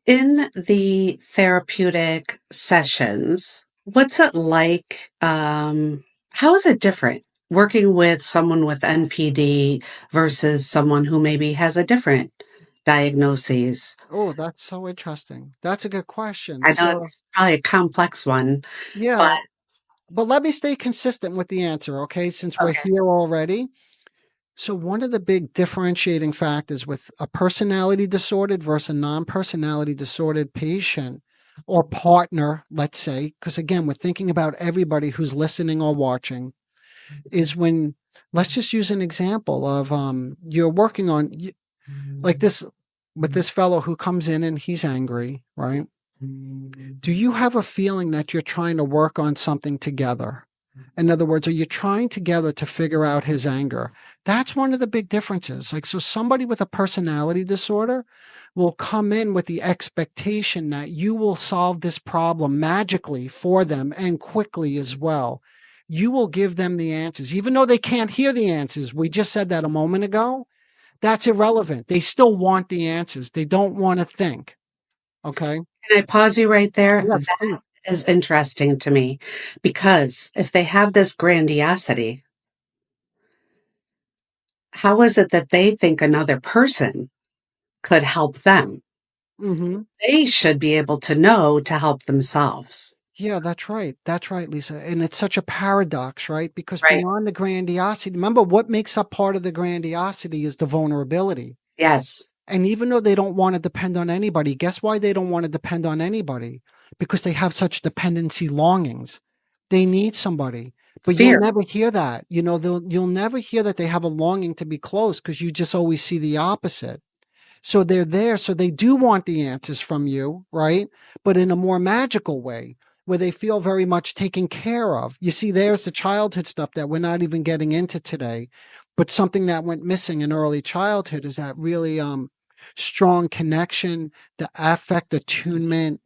In the therapeutic sessions, what's it like? How is it different working with someone with NPD versus someone who maybe has a different diagnosis? Oh, that's so interesting. That's a good question. I know So, it's probably a complex one, but yeah, but let me stay consistent with the answer, okay, since we're okay. here already. So, one of the big differentiating factors with a personality disordered versus a non personality disordered patient or partner, let's say, because again, we're thinking about everybody who's listening or watching, is when, let's just use an example of you're working on, like this, with this fellow who comes in and he's angry, right? Do you have a feeling that you're trying to work on something together? In other words, are you trying together to figure out his anger? That's one of the big differences. Like, so somebody with a personality disorder will come in with the expectation that you will solve this problem magically for them and quickly as well. You will give them the answers, even though they can't hear the answers. We just said that a moment ago. That's irrelevant. They still want the answers. They don't want to think. Okay. Can I pause you right there? Yes, That please. is interesting to me because if they have this grandiosity, how is it that they think another person could help them? Hmm. They should be able to know to help themselves. Yeah, that's right. That's right, Lisa. And it's such a paradox, right? Because Right. beyond the grandiosity, remember what makes up part of the grandiosity is the vulnerability. Yes. And even though they don't want to depend on anybody, guess why they don't want to depend on anybody? Because they have such dependency longings. They need somebody. But you'll Fear. never hear that. You'll never hear that they have a longing to be close because you just always see the opposite. So they're there. So they do want the answers from you, right? But in a more magical way where they feel very much taken care of. You see, there's the childhood stuff that we're not even getting into today. But something that went missing in early childhood is that really strong connection, the affect attunement,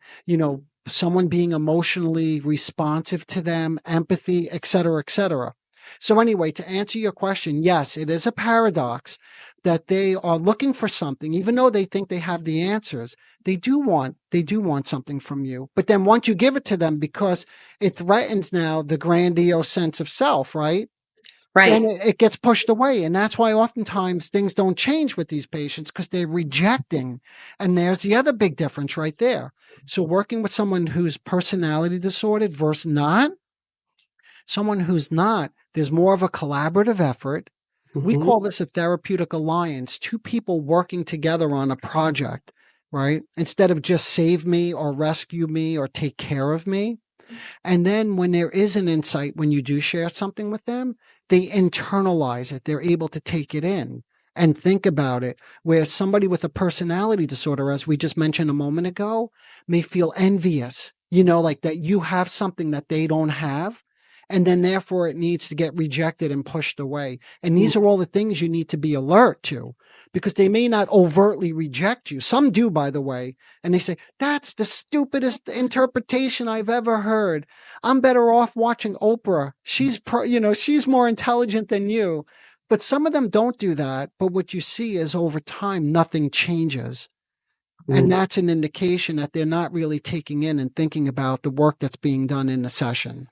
someone being emotionally responsive to them, empathy, et cetera, et cetera. So anyway, to answer your question, yes, it is a paradox that they are looking for something, even though they think they have the answers. They do want something from you. But then once you give it to them, because it threatens now the grandiose sense of self, right? Then Right. it gets pushed away. And that's why oftentimes things don't change with these patients because they're rejecting. And there's the other big difference right there. So working with someone who's personality disordered versus not, someone who's not, there's more of a collaborative effort. We Mhm. call this a therapeutic alliance, two people working together on a project, right? Instead of just save me or rescue me or take care of me. And then when there is an insight, when you do share something with them, they internalize it. They're able to take it in and think about it. Where somebody with a personality disorder, as we just mentioned a moment ago, may feel envious, like that you have something that they don't have. And then therefore it needs to get rejected and pushed away. And Mm. these are all the things you need to be alert to because they may not overtly reject you. Some do, by the way. And they say, that's the stupidest interpretation I've ever heard. I'm better off watching Oprah. She's more intelligent than you. But some of them don't do that. But what you see is over time, nothing changes. And Mm. that's an indication that they're not really taking in and thinking about the work that's being done in the session.